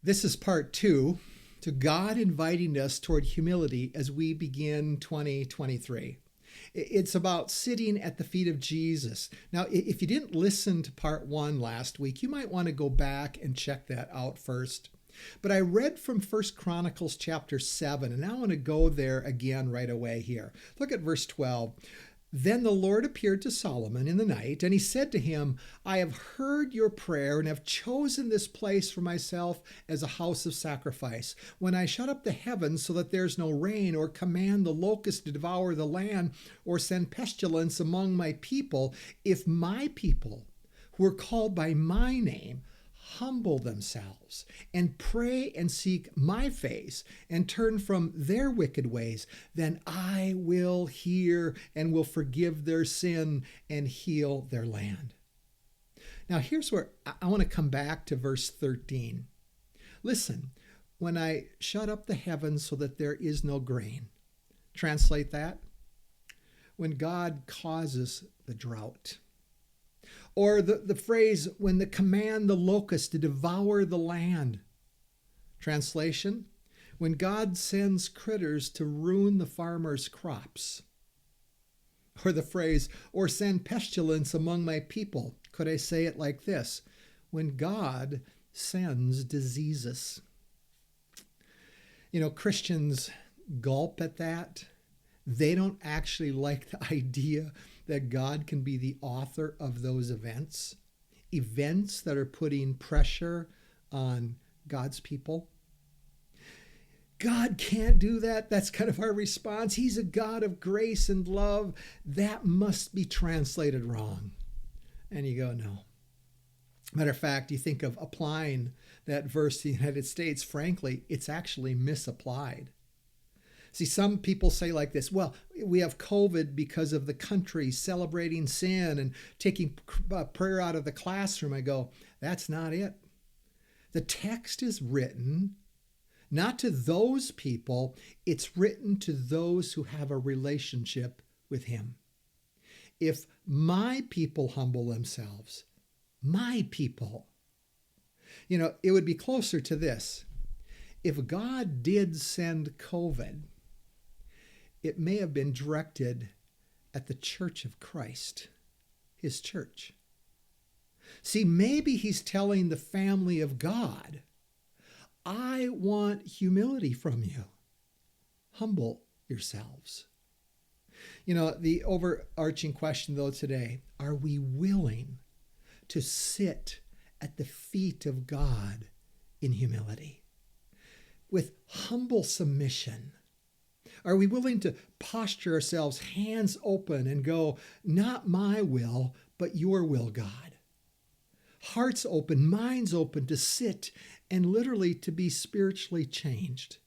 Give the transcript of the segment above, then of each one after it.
This is part two to God inviting us toward humility as we begin 2023. It's about sitting at the feet of Jesus. Now, if you didn't listen to part one last week, you might want to go back and check that out first. But I read from 1 Chronicles chapter 7, and I want to go there again right away here. Look at verse 12. Then the Lord appeared to Solomon in the night, and he said to him, I have heard your prayer and have chosen this place for myself as a house of sacrifice. When I shut up the heavens so that there's no rain, or command the locust to devour the land, or send pestilence among my people, if my people who are called by my name humble themselves and pray and seek my face and turn from their wicked ways, then I will hear and will forgive their sin and heal their land. Now, here's where I want to come back to verse 13. Listen, when I shut up the heavens so that there is no grain. Translate that. When God causes the drought. Or the phrase, when the command the locust to devour the land. Translation, when God sends critters to ruin the farmer's crops. Or the phrase, or send pestilence among my people. Could I say it like this? When God sends diseases. You know, Christians gulp at that. They don't actually like the idea that God can be the author of those events that are putting pressure on God's people. God can't do that. That's kind of our response. He's a God of grace and love. That must be translated wrong. And you go, no. Matter of fact, you think of applying that verse to the United States. Frankly, it's actually misapplied. See, some people say like this, well, we have COVID because of the country celebrating sin and taking prayer out of the classroom. I go, that's not it. The text is written not to those people, it's written to those who have a relationship with Him. If my people humble themselves, my people, it would be closer to this. If God did send COVID, it may have been directed at the church of Christ, His church. See, maybe He's telling the family of God, I want humility from you. Humble yourselves. The overarching question, though, today, are we willing to sit at the feet of God in humility? With humble submission. Are we willing to posture ourselves, hands open, and go, not my will, but your will, God? Hearts open, minds open to sit and literally to be spiritually changed.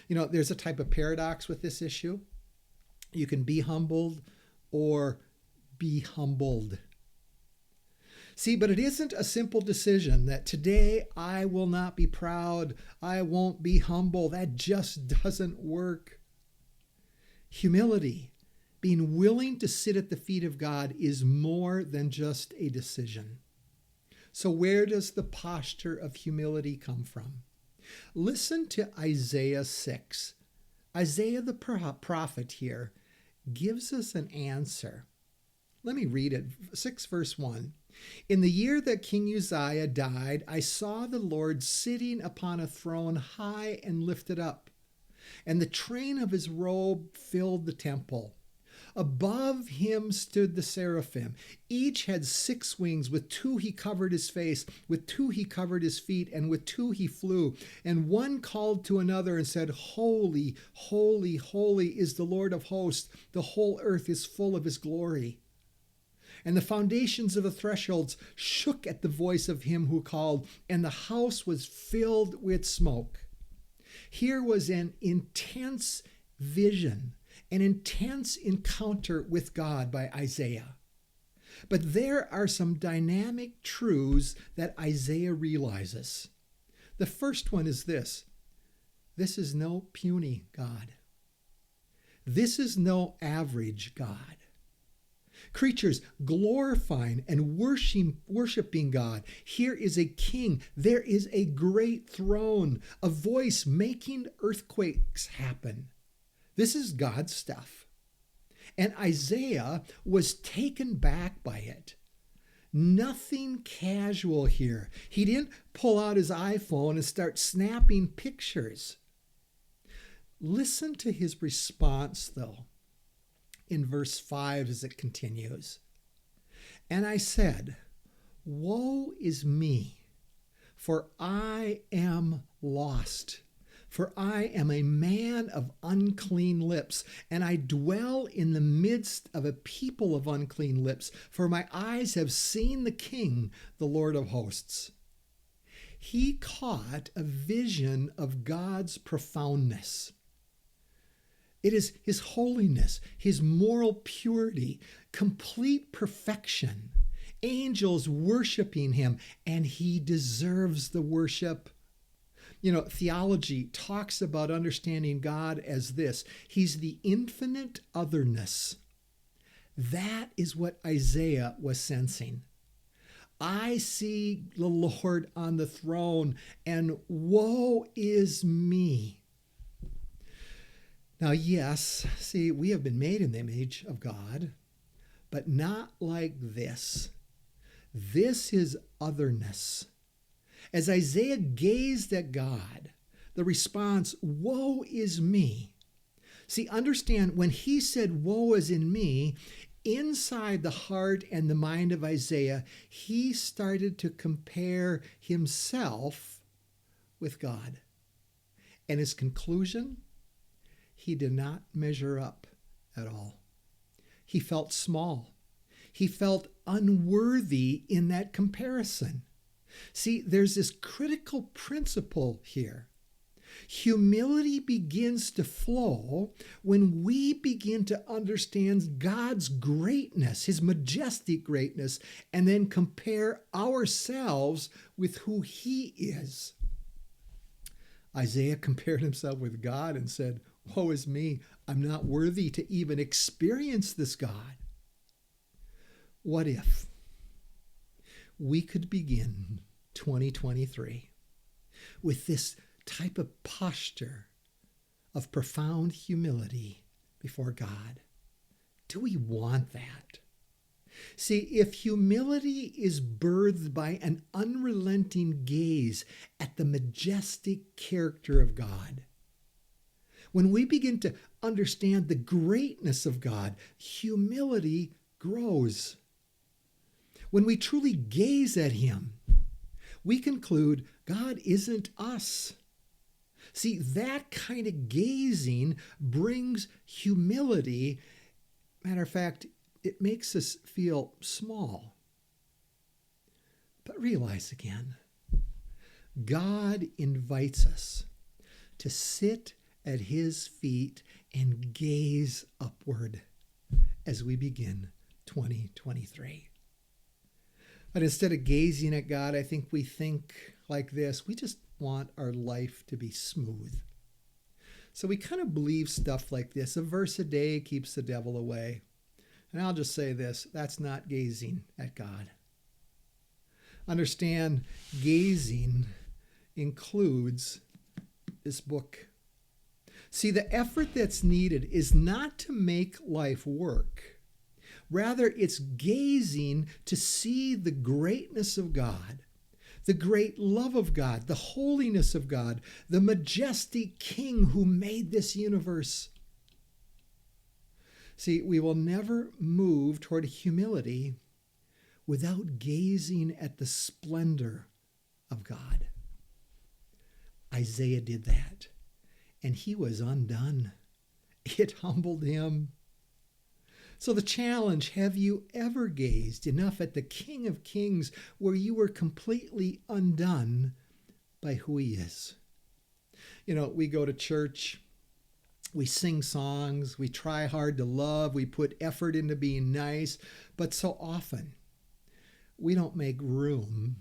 There's a type of paradox with this issue. You can be humbled or be humbled. See, but it isn't a simple decision that today I will not be proud, I won't be humble. That just doesn't work. Humility, being willing to sit at the feet of God, is more than just a decision. So where does the posture of humility come from? Listen to Isaiah 6. Isaiah the prophet here gives us an answer. Let me read it. 6 verse 1. In the year that King Uzziah died, I saw the Lord sitting upon a throne high and lifted up, and the train of his robe filled the temple. Above him stood the seraphim. Each had 6 wings. With 2 he covered his face, with 2 he covered his feet, and with 2 he flew. And one called to another and said, Holy, holy, holy is the Lord of hosts. The whole earth is full of his glory. And the foundations of the thresholds shook at the voice of him who called, and the house was filled with smoke. Here was an intense vision, an intense encounter with God by Isaiah. But there are some dynamic truths that Isaiah realizes. The first one is this. This is no puny God. This is no average God. Creatures glorifying and worshiping God. Here is a king. There is a great throne, a voice making earthquakes happen. This is God's stuff. And Isaiah was taken back by it. Nothing casual here. He didn't pull out his iPhone and start snapping pictures. Listen to his response, though, in verse 5 as it continues. And I said, woe is me, for I am lost. For I am a man of unclean lips, and I dwell in the midst of a people of unclean lips, for my eyes have seen the King, the Lord of hosts. He caught a vision of God's profoundness. It is his holiness, his moral purity, complete perfection, angels worshiping him, and he deserves the worship. Theology talks about understanding God as this. He's the infinite otherness. That is what Isaiah was sensing. I see the Lord on the throne, and woe is me. Now, yes, see, we have been made in the image of God, but not like this. This is otherness. As Isaiah gazed at God, the response, woe is me. See, understand, when he said, woe is in me, inside the heart and the mind of Isaiah, he started to compare himself with God. And his conclusion, he did not measure up at all. He felt small. He felt unworthy in that comparison. See, there's this critical principle here. Humility begins to flow when we begin to understand God's greatness, his majestic greatness, and then compare ourselves with who he is. Isaiah compared himself with God and said, woe is me, I'm not worthy to even experience this God. What if we could begin 2023 with this type of posture of profound humility before God? Do we want that? See, if humility is birthed by an unrelenting gaze at the majestic character of God, when we begin to understand the greatness of God, humility grows. When we truly gaze at him, we conclude God isn't us. See, that kind of gazing brings humility. Matter of fact, it makes us feel small. But realize again, God invites us to sit at his feet and gaze upward as we begin 2023. But instead of gazing at God, I think we think like this. We just want our life to be smooth. So we kind of believe stuff like this. A verse a day keeps the devil away. And I'll just say this, that's not gazing at God. Understand, gazing includes this book. See, the effort that's needed is not to make life work. Rather, it's gazing to see the greatness of God, the great love of God, the holiness of God, the majestic King who made this universe. See, we will never move toward humility without gazing at the splendor of God. Isaiah did that, and he was undone. It humbled him. So the challenge, have you ever gazed enough at the King of Kings where you were completely undone by who he is? We go to church, we sing songs, we try hard to love, we put effort into being nice, but so often we don't make room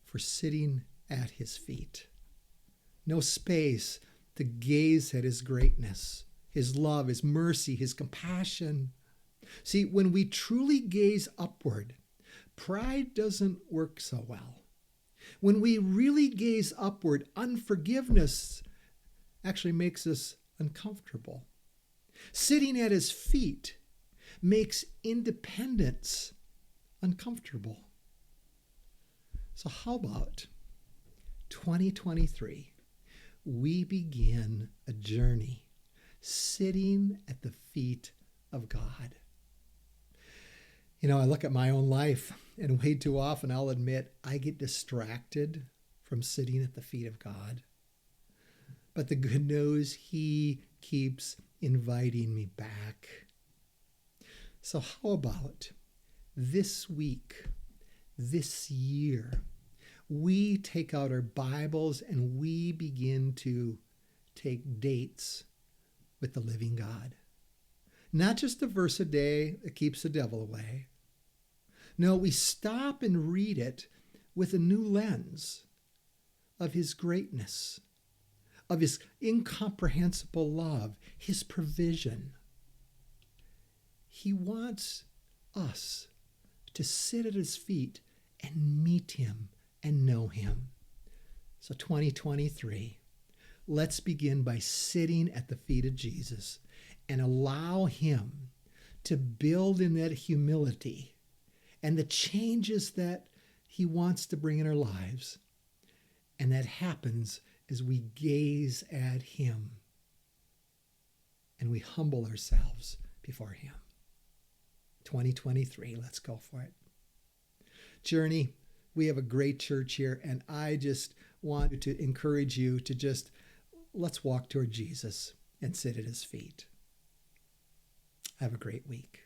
for sitting at his feet. No space to gaze at his greatness, his love, his mercy, his compassion. See, when we truly gaze upward, pride doesn't work so well. When we really gaze upward, unforgiveness actually makes us uncomfortable. Sitting at his feet makes independence uncomfortable. So how about 2023? We begin a journey sitting at the feet of God. You know, I look at my own life, and way too often, I'll admit, I get distracted from sitting at the feet of God. But the good news, he keeps inviting me back. So how about this week, this year, we take out our Bibles and we begin to take dates with the living God? Not just a verse a day that keeps the devil away. No, we stop and read it with a new lens of his greatness, of his incomprehensible love, his provision. He wants us to sit at his feet and meet him and know him. So 2023, let's begin by sitting at the feet of Jesus and allow him to build in that humility and the changes that he wants to bring in our lives. And that happens as we gaze at him and we humble ourselves before him. 2023, let's go for it. Journey, we have a great church here, and I just want to encourage you to let's walk toward Jesus and sit at his feet. Have a great week.